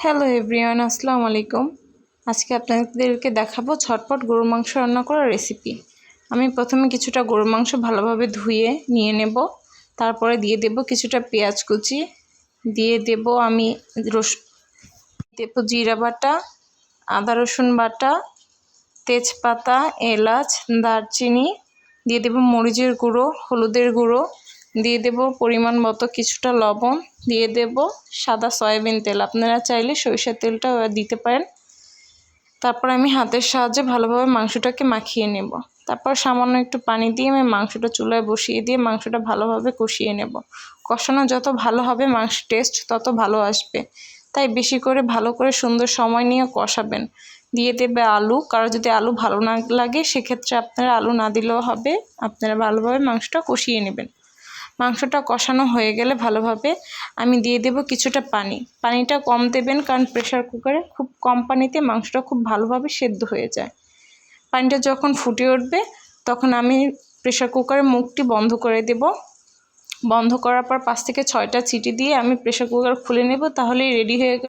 Hello everyone, আসসালামু আলাইকুম। আজকে আপনাদেরকে দেখাবো ঝটপট গরুর মাংস রান্না করার রেসিপি। আমি প্রথমে কিছুটা গরুর মাংস ভালোভাবে ধুয়ে নিয়ে নেব। তারপরে দিয়ে দেব কিছুটা পেঁয়াজ কুচি, দিয়ে দেব আমি দেব জিরা বাটা, আদা রসুন বাটা, তেজপাতা, এলাচ, দারচিনি, দিয়ে দেব মরিচের গুঁড়ো, হলুদের গুঁড়ো, দিয়ে দেব পরিমাণ মতো কিছুটা লবণ, দিয়ে দেব সাদা সয়াবিন তেল। আপনারা চাইলে সরিষার তেলটা দিতে পারেন। তারপর আমি হাতের সাহায্যে ভালোভাবে মাংসটাকে মাখিয়ে নেব। তারপর সামান্য একটু পানি দিয়ে আমি মাংসটা চুলায় বসিয়ে দিয়ে মাংসটা ভালোভাবে কষিয়ে নেব। কষানো যত ভালো হবে মাংসের টেস্ট তত ভালো আসবে, তাই বেশি করে ভালো করে সুন্দর সময় নিয়ে কষাবেন। দিয়ে দেবে আলু, কারো যদি আলু ভালো না লাগে সেক্ষেত্রে আপনারা আলু না দিলেও হবে। আপনারা ভালোভাবে মাংসটা কষিয়ে নেবেন। মাংসটা কষানো হয়ে গেলে ভালোভাবে আমি দিয়ে দেব কিছুটা পানি। পানিটা কম দেবেন, কারণ প্রেশার কুকারে খুব কম পানিতে মাংসটা খুব ভালোভাবে সেদ্ধ হয়ে যায়। পানিটা যখন ফুটে উঠবে তখন আমি প্রেশার কুকারের মুখটি বন্ধ করে দেব। বন্ধ করার পর 5 থেকে 6টা সিটি দিয়ে আমি প্রেশার কুকার খুলে নেব। তাহলেই রেডি হয়ে